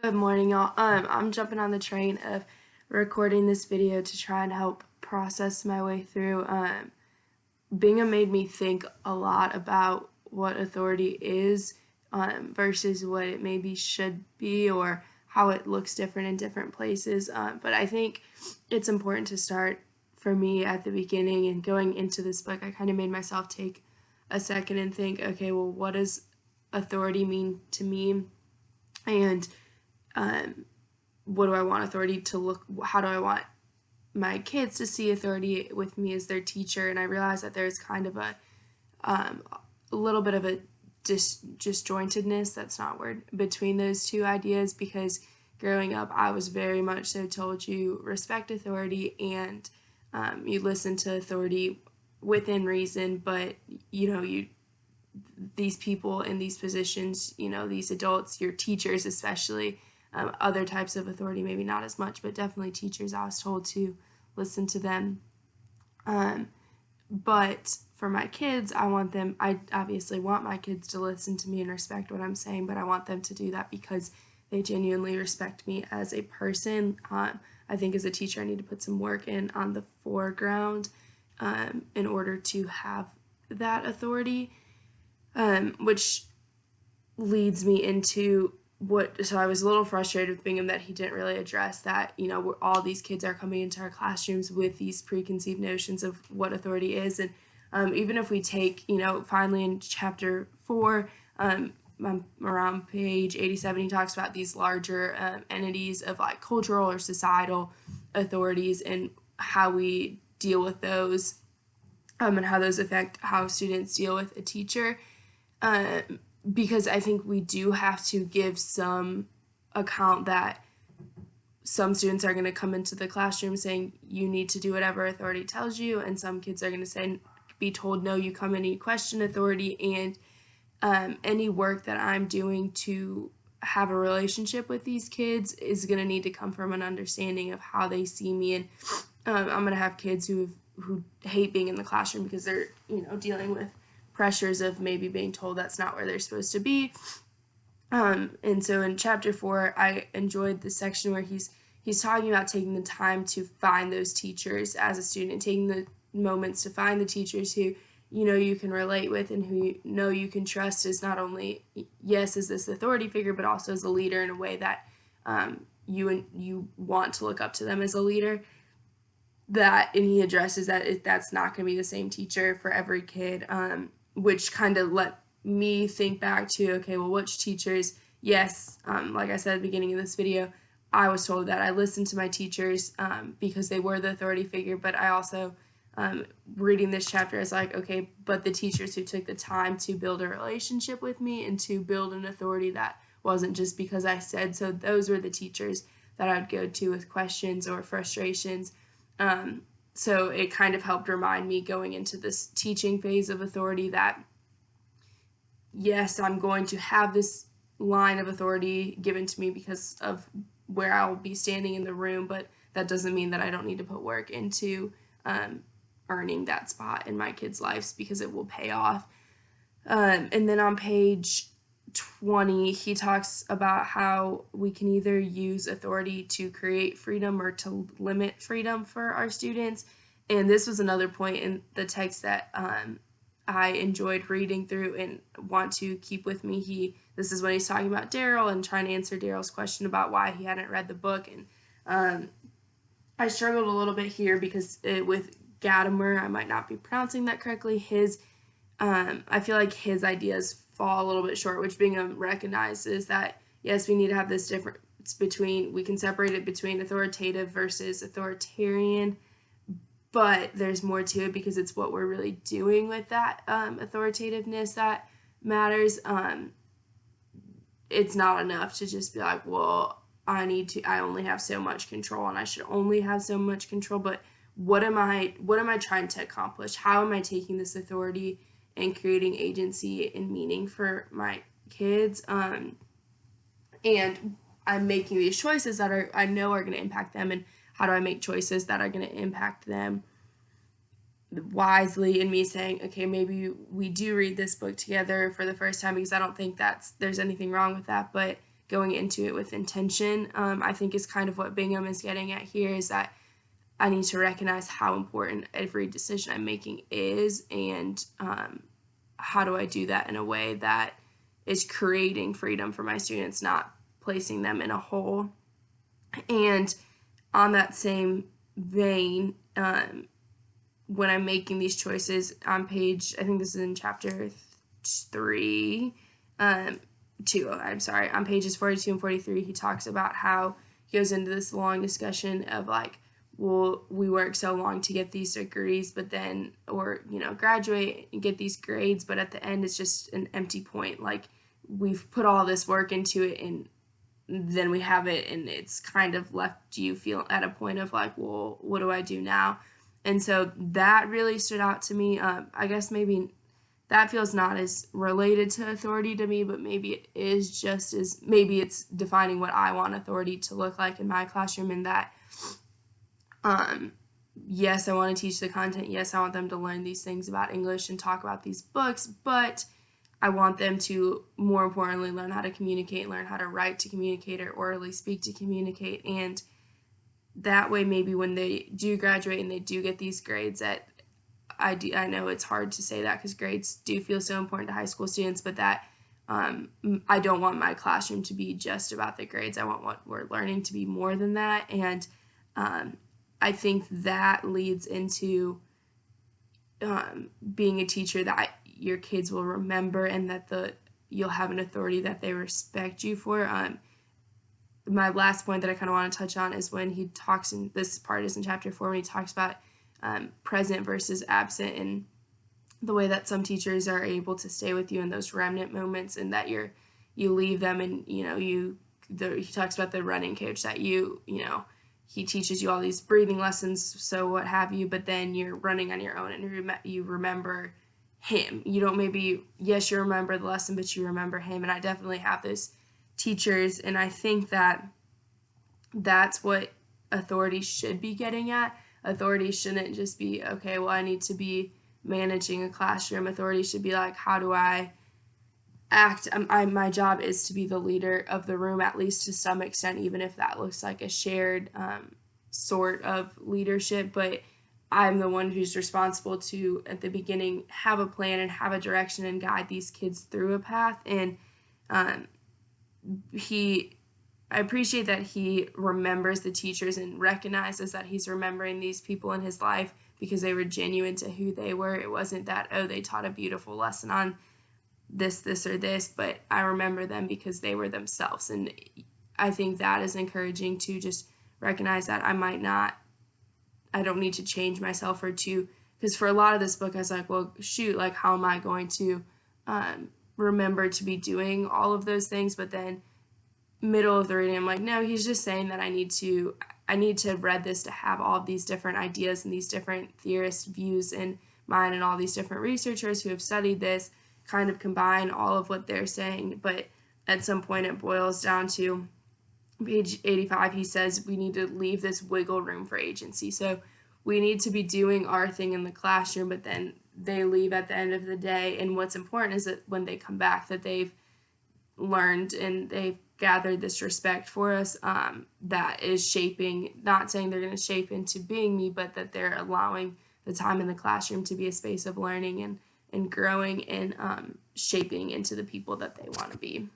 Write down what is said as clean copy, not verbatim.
Good morning, y'all. I'm jumping on the train of recording this video to try and help process my way through. Bingham made me think a lot about what authority is versus what it maybe should be or how it looks different in different places. But I think it's important to start for me at the beginning and going into this book. I kind of made myself take a second and think, okay, well, what does authority mean to me? And what do I want authority to look, how do I want my kids to see authority with me as their teacher? And I realized that there's kind of a little bit of a disjointedness, that's not a word, between those two ideas, because growing up I was very much so told you respect authority and you listen to authority within reason, but these people in these positions, these adults, your teachers especially, other types of authority, maybe not as much, but definitely teachers, I was told to listen to them. But for my kids, I obviously want my kids to listen to me and respect what I'm saying, but I want them to do that because they genuinely respect me as a person. I think as a teacher, I need to put some work in on the foreground in order to have that authority, which leads me into so I was a little frustrated with Bingham that he didn't really address that, all these kids are coming into our classrooms with these preconceived notions of what authority is. And even if we take, finally in chapter 4, around page 87, he talks about these larger entities of like cultural or societal authorities and how we deal with those, and how those affect how students deal with a teacher. Because I think we do have to give some account that some students are going to come into the classroom saying you need to do whatever authority tells you, and some kids are going to be told no, you come in and you question authority. And any work that I'm doing to have a relationship with these kids is going to need to come from an understanding of how they see me. And I'm going to have kids who hate being in the classroom because they're dealing with pressures of maybe being told that's not where they're supposed to be. And so in chapter 4, I enjoyed the section where he's talking about taking the time to find those teachers as a student, taking the moments to find the teachers who you can relate with and who you can trust as not only, yes, as this authority figure, but also as a leader in a way that you want to look up to them as a leader. And he addresses that that's not going to be the same teacher for every kid, which kind of let me think back to, okay, well, which teachers, yes, like I said at the beginning of this video, I was told that I listened to my teachers because they were the authority figure, but I also, reading this chapter, is like, okay, but the teachers who took the time to build a relationship with me and to build an authority that wasn't just because I said so, those were the teachers that I would go to with questions or frustrations. So it kind of helped remind me going into this teaching phase of authority that, yes, I'm going to have this line of authority given to me because of where I'll be standing in the room, but that doesn't mean that I don't need to put work into earning that spot in my kids' lives, because it will pay off. And then on page 20, he talks about how we can either use authority to create freedom or to limit freedom for our students. And this was another point in the text that I enjoyed reading through and want to keep with me. This is when he's talking about Daryl and trying to answer Daryl's question about why he hadn't read the book. And I struggled a little bit here because with Gadamer, I might not be pronouncing that correctly, I feel like his ideas fall a little bit short, which Bingham recognizes that, yes, we need to have this difference between, we can separate it between authoritative versus authoritarian, but there's more to it because it's what we're really doing with that authoritativeness that matters. It's not enough to just be like, well, I only have so much control and I should only have so much control, but what am I trying to accomplish? How am I taking this authority and creating agency and meaning for my kids? And I'm making these choices that I know are going to impact them, and how do I make choices that are going to impact them wisely? And me saying, okay, maybe we do read this book together for the first time, because I don't think there's anything wrong with that, but going into it with intention, I think is kind of what Bingham is getting at here, is that I need to recognize how important every decision I'm making is, and how do I do that in a way that is creating freedom for my students, not placing them in a hole. And on that same vein, when I'm making these choices on page, I think this is in chapter 2, on pages 42 and 43, he talks about how he goes into this long discussion of like, well, we work so long to get these degrees, but then, or, graduate and get these grades, but at the end it's just an empty point. Like, we've put all this work into it, and then we have it, and it's kind of left you feel at a point of like, well, what do I do now? And so that really stood out to me. I guess maybe that feels not as related to authority to me, but maybe it is just as, maybe it's defining what I want authority to look like in my classroom, and that, yes, I want to teach the content. Yes, I want them to learn these things about English and talk about these books, but I want them to, more importantly, learn how to communicate, learn how to write to communicate, or orally speak to communicate. And that way, maybe when they do graduate and they do get these grades, that I know it's hard to say that because grades do feel so important to high school students, but that I don't want my classroom to be just about the grades. I want what we're learning to be more than that. And I think that leads into being a teacher that your kids will remember, and that you'll have an authority that they respect you for. My last point that I kind of want to touch on is when he talks, in this part is in chapter 4, when he talks about present versus absent, and the way that some teachers are able to stay with you in those remnant moments, and that you leave them, and he talks about the running coach that he teaches you all these breathing lessons, so what have you, but then you're running on your own, and you remember him. You don't maybe, yes, you remember the lesson, but you remember him. And I definitely have those teachers, and I think that that's what authority should be getting at. Authority shouldn't just be, okay, well, I need to be managing a classroom. Authority should be like, how do I act? My job is to be the leader of the room, at least to some extent, even if that looks like a shared sort of leadership. But I'm the one who's responsible to, at the beginning, have a plan and have a direction and guide these kids through a path. And I appreciate that he remembers the teachers and recognizes that he's remembering these people in his life because they were genuine to who they were. It wasn't that, oh, they taught a beautiful lesson on this, or this, but I remember them because they were themselves. And I think that is encouraging, to just recognize that I don't need to change myself because for a lot of this book, I was like, well, shoot, like, how am I going to remember to be doing all of those things? But then middle of the reading, I'm like, no, he's just saying that I need to have read this to have all of these different ideas and these different theorist views in mind, and all these different researchers who have studied this kind of combine all of what they're saying. But at some point it boils down to page 85. He says we need to leave this wiggle room for agency. So we need to be doing our thing in the classroom, but then they leave at the end of the day. And what's important is that when they come back, that they've learned and they've gathered this respect for us, that is shaping, not saying they're going to shape into being me, but that they're allowing the time in the classroom to be a space of learning and growing and shaping into the people that they want to be.